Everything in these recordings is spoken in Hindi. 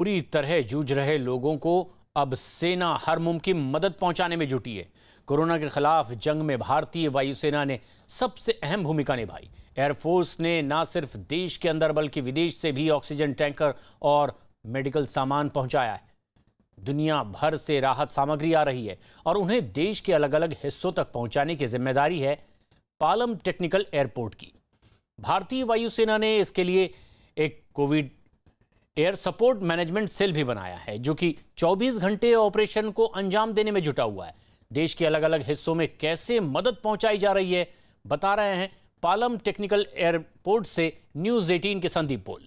पूरी तरह जूझ रहे लोगों को अब सेना हर मुमकिन मदद पहुंचाने में जुटी है। कोरोना के खिलाफ जंग में भारतीय वायुसेना ने सबसे अहम भूमिका निभाई। एयरफोर्स ने न सिर्फ देश के अंदर बल्कि विदेश से भी ऑक्सीजन टैंकर और मेडिकल सामान पहुंचाया है। दुनिया भर से राहत सामग्री आ रही है और उन्हें देश के अलग अलग हिस्सों तक पहुंचाने की जिम्मेदारी है पालम टेक्निकल एयरपोर्ट की। भारतीय वायुसेना ने इसके लिए एक covid air support management cell भी बनाया है, जो कि 24 घंटे ऑपरेशन को अंजाम देने में जुटा हुआ है। देश के अलग अलग हिस्सों में कैसे मदद पहुंचाई जा रही है, बता रहे हैं पालम टेक्निकल एयरपोर्ट से न्यूज़ 18 के संदीप पोल।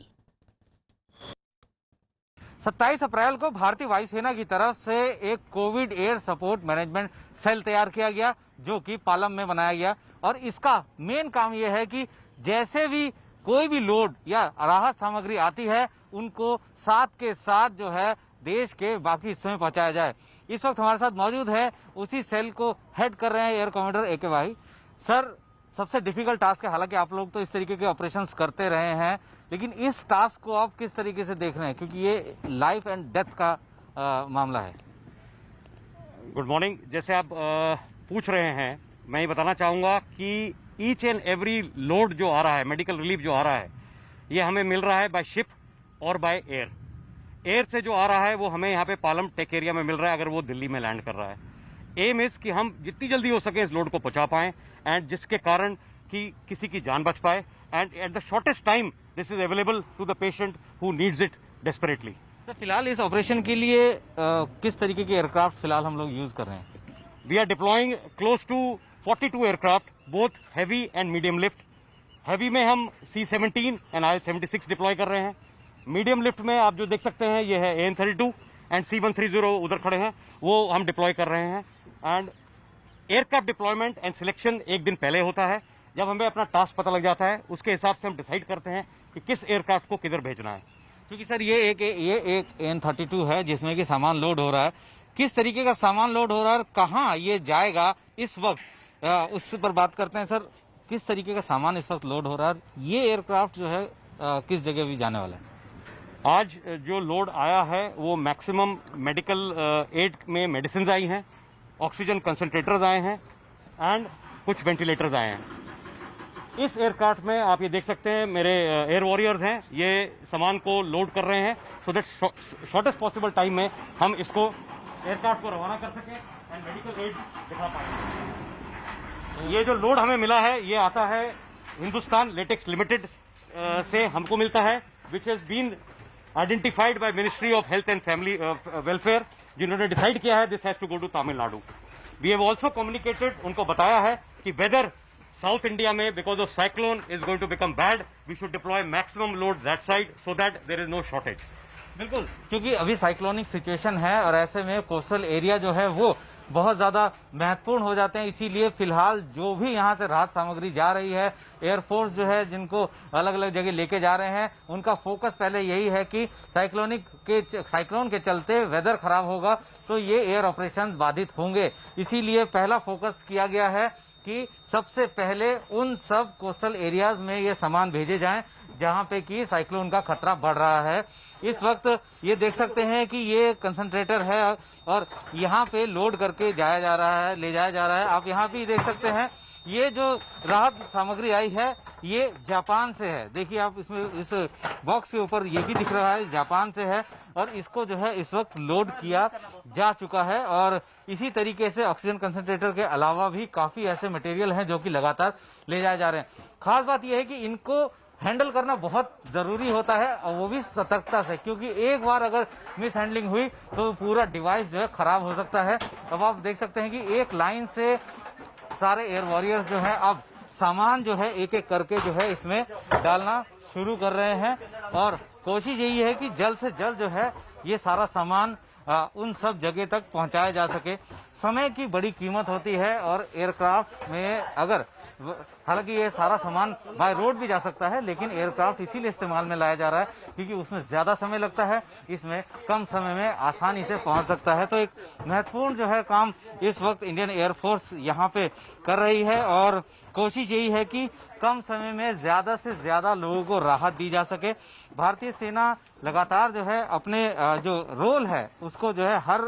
27 अप्रैल को भारतीय वायुसेना की तरफ से एक covid air support management cell तैयार किया गया, जो कि पालम में बनाया गया। और इसका मेन काम यह है कि जैसे भी कोई भी लोड या राहत सामग्री आती है, उनको साथ के साथ जो है देश के बाकी हिस्सों में पहुंचाया जाए। इस वक्त हमारे साथ मौजूद है, उसी सेल को हेड कर रहे हैं एयर कमांडर ए के भाई। सर, सबसे डिफिकल्ट टास्क है, हालांकि आप लोग तो इस तरीके के ऑपरेशंस करते रहे हैं, लेकिन इस टास्क को आप किस तरीके से देख रहे हैं, क्योंकि ये लाइफ एंड डेथ का मामला है। Good morning. जैसे आप पूछ रहे हैं, मैं ये बताना चाहूँगा कि ईच एंड एवरी लोड जो आ रहा है, मेडिकल रिलीफ जो आ रहा है, ये हमें मिल रहा है बाय शिप और बाय एयर। एयर से जो आ रहा है वो हमें यहाँ पे पालम टेक एरिया में मिल रहा है, अगर वो दिल्ली में लैंड कर रहा है। एम इज कि हम जितनी जल्दी हो सके इस लोड को पहुंचा पाएं, एंड जिसके कारण कि किसी की जान बच पाए, and at the shortest time this is available to the patient who needs it desperately. तो फिलहाल इस ऑपरेशन के लिए किस तरीके के एयरक्राफ्ट फिलहाल हम लोग यूज कर रहे हैं? We are deploying close to 42 aircraft, both heavy and medium lift. Heavy में हम C-17 एंड IL-76 डिप्लॉय कर रहे हैं। मीडियम लिफ्ट में आप जो देख सकते हैं, ये है AN-32 एंड C-130 उधर खड़े हैं, वो हम डिप्लॉय कर रहे हैं। And aircraft deployment and selection एक दिन पहले होता है। जब हमें अपना टास्क पता लग जाता है, उसके हिसाब से हम डिसाइड करते हैं कि किस एयरक्राफ्ट को किधर भेजना है। क्योंकि सर ये एक AN-32 है जिसमें कि सामान लोड हो रहा है। किस तरीके का सामान लोड हो रहा है और कहाँ ये जाएगा इस वक्त, उस पर बात करते हैं। सर, किस तरीके का सामान इस वक्त लोड हो रहा है, ये एयरक्राफ्ट जो है किस जगह भी जाने वाला है? आज जो लोड आया है वो मैक्सिमम मेडिकल एड में मेडिसिन आई हैं, ऑक्सीजन कंसंट्रेटर्स आए हैं एंड कुछ वेंटिलेटर्स आए हैं। इस एयरक्राफ्ट में आप ये देख सकते हैं, मेरे एयर वॉरियर्स हैं, ये सामान को लोड कर रहे हैं, so that shortest possible time में हम इसको एयरक्राफ्ट को रवाना कर सकें एंड मेडिकल एड दिखा पाएं। ये जो लोड हमें मिला है, ये आता है हिंदुस्तान लेटेक्स लिमिटेड से हमको मिलता है, which has been identified by ministry of health and family welfare, जिन्होंने डिसाइड किया है this has to go to Tamil Nadu. We have also communicated, उनको बताया है कि वेदर साउथ इंडिया में because of cyclone is going to become bad, we should deploy maximum load that side so that there is no shortage. बिल्कुल, क्योंकि अभी साइक्लोनिक सिचुएशन है और ऐसे में कोस्टल एरिया जो है वो बहुत ज्यादा महत्वपूर्ण हो जाते हैं। इसीलिए फिलहाल जो भी यहाँ से राहत सामग्री जा रही है, एयरफोर्स जो है जिनको अलग अलग जगह लेके जा रहे हैं, उनका फोकस पहले यही है कि साइक्लोन के चलते वेदर खराब होगा तो ये एयर ऑपरेशन बाधित होंगे। इसीलिए पहला फोकस किया गया है कि सबसे पहले उन सब कोस्टल एरियाज में ये सामान भेजे जाएं जहां पे कि साइक्लोन का खतरा बढ़ रहा है। इस वक्त ये देख सकते हैं कि ये कंसंट्रेटर है और यहाँ पे लोड करके जाया जा रहा है, ले जाया जा रहा है। आप यहाँ पे देख सकते हैं, ये जो राहत सामग्री आई है ये जापान से है। देखिए आप इसमें इस बॉक्स के ऊपर ये भी दिख रहा है, जापान से है और इसको जो है इस वक्त लोड किया जा चुका है। और इसी तरीके से ऑक्सीजन कंसंट्रेटर के अलावा भी काफी ऐसे मटेरियल हैं जो कि लगातार ले जाए जा रहे हैं। खास बात यह है कि इनको हैंडल करना बहुत जरूरी होता है और वो भी सतर्कता से, क्योंकि एक बार अगर मिस हैंडलिंग हुई तो पूरा डिवाइस जो है खराब हो सकता है। अब आप देख सकते हैं कि एक लाइन से सारे एयर वॉरियर्स जो हैं अब सामान जो है एक एक करके जो है इसमें डालना शुरू कर रहे हैं और कोशिश यही है कि जल्द से जल्द जो है ये सारा सामान उन सब जगह तक पहुंचाया जा सके। समय की बड़ी कीमत होती है और एयरक्राफ्ट में अगर, हालांकि ये सारा सामान बाय रोड भी जा सकता है, लेकिन एयरक्राफ्ट इसीलिए इस्तेमाल में लाया जा रहा है क्योंकि उसमें ज्यादा समय लगता है, इसमें कम समय में आसानी से पहुंच सकता है। तो एक महत्वपूर्ण जो है काम इस वक्त इंडियन एयरफोर्स यहाँ पे कर रही है और कोशिश यही है कि कम समय में ज्यादा से ज्यादा लोगों को राहत दी जा सके। भारतीय सेना लगातार जो है अपने जो रोल है उसको जो है हर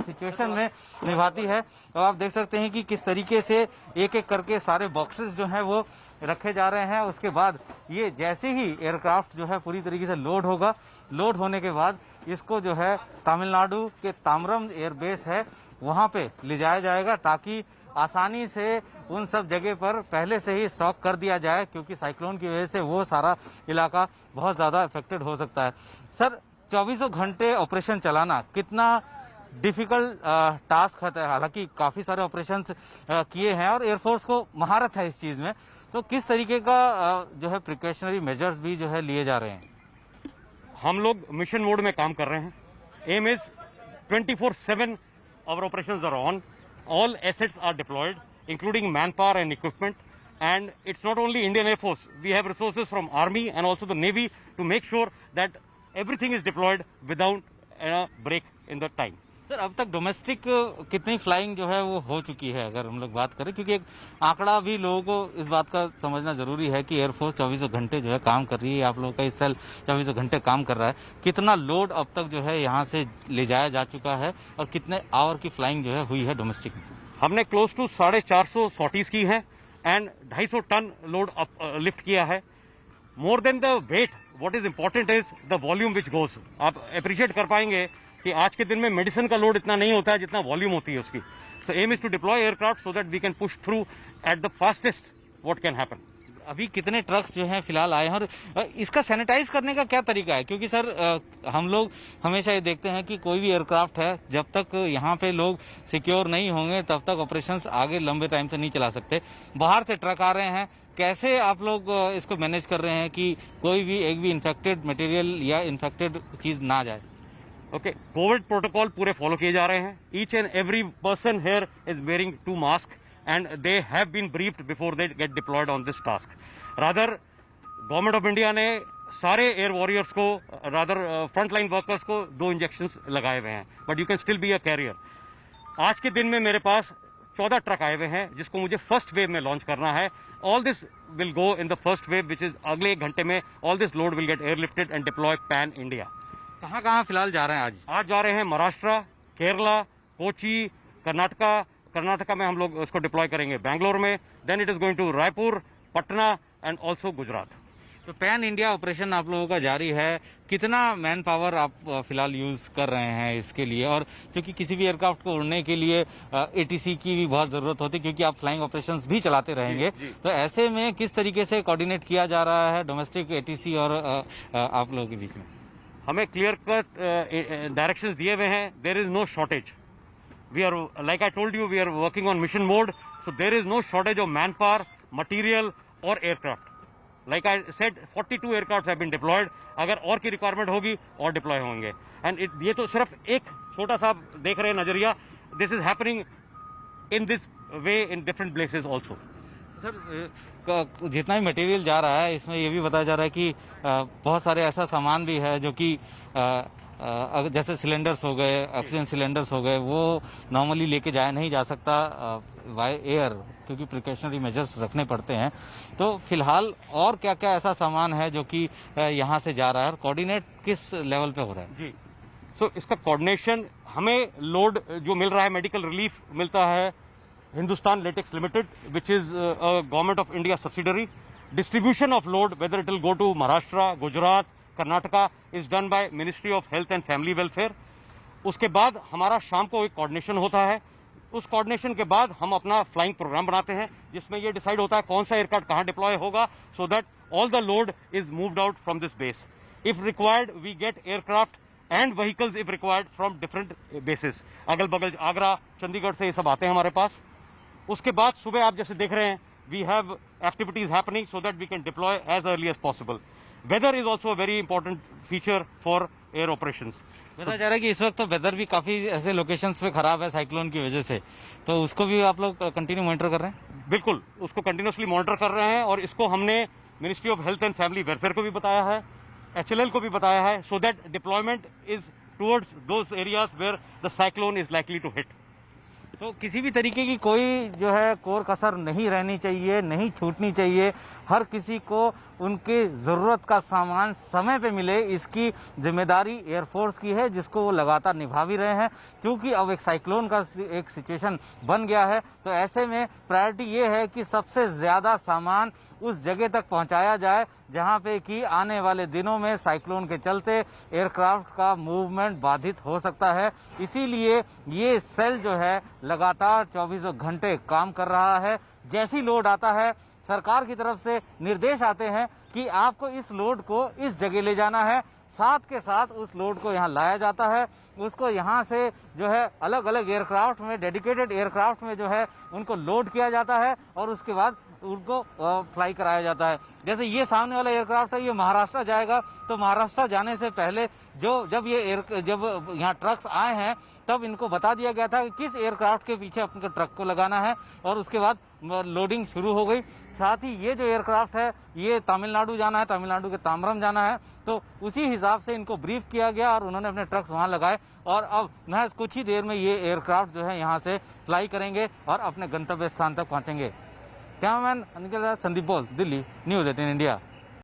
सिचुएशन में निभाती है। तो आप देख सकते हैं कि किस तरीके से एक एक करके सारे बॉक्सेस जो हैं वो रखे जा रहे हैं। उसके बाद ये जैसे ही एयरक्राफ्ट जो है पूरी तरीके से लोड होगा, लोड होने के बाद इसको जो है तमिलनाडु के ताम्रम एयरबेस है वहां पे ले जाया जाएगा, ताकि आसानी से उन सब जगह पर पहले से ही स्टॉक कर दिया जाए, क्योंकि साइक्लोन की वजह से वो सारा इलाका बहुत ज़्यादा अफेक्टेड हो सकता है। सर, 24 घंटे ऑपरेशन चलाना कितना डिफिकल्ट टास्क है? हालांकि काफ़ी सारे ऑपरेशंस किए हैं और एयरफोर्स को महारत है इस चीज़ में, तो किस तरीके का जो है प्रिकॉशनरी मेजर्स भी जो है लिए जा रहे हैं? हम लोग मिशन मोड में काम कर रहे हैं। Aim is 24/7 our operations are on. All assets are deployed, including manpower and equipment. And it's not only Indian Air Force. We have resources from Army and also the Navy to make sure that everything is deployed without a break in the time. Sir, अब तक डोमेस्टिक कितनी फ्लाइंग जो है वो हो चुकी है, अगर हम लोग बात करें? क्योंकि एक आंकड़ा भी लोगों को इस बात का समझना जरूरी है कि एयरफोर्स 24 घंटे जो है काम कर रही है। आप लोगों का इस साल 24 घंटे काम कर रहा है। कितना लोड अब तक जो है यहाँ से ले जाया जा चुका है और कितने आवर की फ्लाइंग जो है हुई है डोमेस्टिक में? हमने क्लोज टू 450 सॉर्टीज की हैं एंड 250 टन लोड लिफ्ट किया है। More than the weight, what is important is the volume which goes. आप अप्रिशिएट कर पाएंगे कि आज के दिन में मेडिसिन का लोड इतना नहीं होता है जितना वॉल्यूम होती है उसकी। So aim is to deploy aircraft so that we can push through at the fastest what can happen. अभी कितने ट्रक्स जो हैं फिलहाल आए हैं और इसका सैनिटाइज करने का क्या तरीका है? क्योंकि सर हम लोग हमेशा ये देखते हैं कि कोई भी एयरक्राफ्ट है, जब तक यहाँ पे लोग सिक्योर नहीं होंगे तब तक ऑपरेशंस आगे लंबे टाइम से नहीं चला सकते। बाहर से ट्रक आ रहे हैं, कैसे आप लोग इसको मैनेज कर रहे हैं कि कोई भी एक भी इन्फेक्टेड मटेरियल या इन्फेक्टेड चीज ना जाए? ओके, कोविड प्रोटोकॉल पूरे फॉलो किए जा रहे हैं। Each and every person here is wearing 2 mask and they have been briefed before they get deployed on this task. Rather, government of India ने सारे एयर वॉरियर्स को, रादर फ्रंटलाइन वर्कर्स को 2 इंजेक्शंस लगाए हुए हैं, but you can still be a carrier. आज के दिन में मेरे पास 14 ट्रक आए हुए हैं जिसको मुझे फर्स्ट वेव में लॉन्च करना है। All this will go in the first wave which is अगले 1 घंटे में। All this load will get airlifted and deploy pan India. कहाँ कहाँ फिलहाल जा रहे हैं आज? आज जा रहे हैं महाराष्ट्र, केरला, कोची, कर्नाटका में हम लोग उसको डिप्लॉय करेंगे बैंगलोर में। Then it is going to Raipur, Patna and also Gujarat. तो पैन इंडिया ऑपरेशन आप लोगों का जारी है। कितना मैन पावर आप फिलहाल यूज कर रहे हैं इसके लिए? और क्योंकि किसी भी एयरक्राफ्ट को उड़ने के लिए एटीसी की भी बहुत जरूरत होती है, क्योंकि आप फ्लाइंग ऑपरेशंस भी चलाते रहेंगे। तो ऐसे में किस तरीके से कोऑर्डिनेट किया जा रहा है डोमेस्टिक, एटीसी और आप लोगों के बीच में? हमें क्लियर कट डायरेक्शंस दिए हुए हैं। There is no shortage. We are, like I told you, we are working on mission mode, so there is no shortage of manpower, material or aircraft. Like I said, 42 aircrafts have been deployed. अगर और की रिक्वायरमेंट होगी और डिप्लॉय होंगे। एंड ये तो सिर्फ एक छोटा सा देख रहे हैं नजरिया। This is happening in this way in different places also. Sir, जितना भी मटेरियल जा रहा है इसमें ये भी बताया जा रहा है कि बहुत सारे ऐसा सामान भी है जो कि जैसे सिलेंडर्स हो गए, ऑक्सीजन सिलेंडर्स हो गए, वो नॉर्मली लेके जाया नहीं जा सकता बाय एयर, क्योंकि प्रिकॉशनरी मेजर्स रखने पड़ते हैं। तो फिलहाल और क्या क्या ऐसा सामान है जो कि यहाँ से जा रहा है? कोऑर्डिनेट किस लेवल पे हो रहा है? जी, सो इसका कोऑर्डिनेशन, हमें लोड जो मिल रहा है, मेडिकल रिलीफ मिलता है Hindustan Latex Limited, which is government of India subsidiary. Distribution of load, whether it will go to Maharashtra, Gujarat, Karnataka, is done by ministry of health and family welfare. उसके बाद हमारा शाम को एक कोऑर्डिनेशन होता है। उस कोऑर्डिनेशन के बाद हम अपना फ्लाइंग प्रोग्राम बनाते हैं, जिसमें ये डिसाइड होता है कौन सा एयरक्राफ्ट कहां डिप्लॉय होगा, so that all the load is moved out from this base. If required we get aircraft and vehicles if required from different bases. अगल बगल आगरा, चंडीगढ़ से ये सब आते हैं हमारे पास। उसके बाद सुबह आप जैसे देख रहे हैं, we have activities happening so that we can deploy as early as possible. Weather is also a very important feature for air operations. बताया जा रहा है कि इस वक्त तो वेदर भी काफी ऐसे लोकेशंस पे खराब है साइक्लोन की वजह से, तो उसको भी आप लोग कंटिन्यू मॉनिटर कर रहे हैं? बिल्कुल, उसको कंटिन्यूसली मॉनिटर कर रहे हैं और इसको हमने ministry of health and family welfare को भी बताया है, HLL को भी बताया है, so that deployment is towards those areas where the cyclone is likely to hit. तो किसी भी तरीके की कोई जो है कोर कसर नहीं रहनी चाहिए, नहीं छूटनी चाहिए। हर किसी को उनकी ज़रूरत का सामान समय पे मिले, इसकी जिम्मेदारी एयरफोर्स की है, जिसको वो लगातार निभा भी रहे हैं। क्योंकि अब एक साइक्लोन का एक सिचुएशन बन गया है, तो ऐसे में प्रायोरिटी ये है कि सबसे ज़्यादा सामान उस जगह तक पहुंचाया जाए जहां पे कि आने वाले दिनों में साइक्लोन के चलते एयरक्राफ्ट का मूवमेंट बाधित हो सकता है। इसीलिए ये सेल जो है लगातार 24 घंटे काम कर रहा है। जैसी लोड आता है, सरकार की तरफ से निर्देश आते हैं कि आपको इस लोड को इस जगह ले जाना है, साथ के साथ उस लोड को यहाँ लाया जाता है। उसको यहाँ से जो है अलग अलग एयरक्राफ्ट में, डेडिकेटेड एयरक्राफ्ट में जो है उनको लोड किया जाता है और उसके बाद उनको फ्लाई कराया जाता है। जैसे ये सामने वाला एयरक्राफ्ट है, ये महाराष्ट्र जाएगा, तो महाराष्ट्र जाने से पहले जब यहाँ ट्रक्स आए हैं, तब इनको बता दिया गया था कि किस एयरक्राफ्ट के पीछे अपने ट्रक को लगाना है और उसके बाद लोडिंग शुरू हो गई। साथ ही ये जो एयरक्राफ्ट है, ये तमिलनाडु जाना है, तमिलनाडु के ताम्रम जाना है, तो उसी हिसाब से इनको ब्रीफ किया गया और उन्होंने अपने ट्रक्स वहाँ लगाए और अब महज कुछ ही देर में ये एयरक्राफ्ट जो है यहाँ से फ्लाई करेंगे और अपने गंतव्य स्थान तक पहुँचेंगे। कैमरामैन अनिल संदीप बोल, दिल्ली, न्यूज़ 18 इंडिया।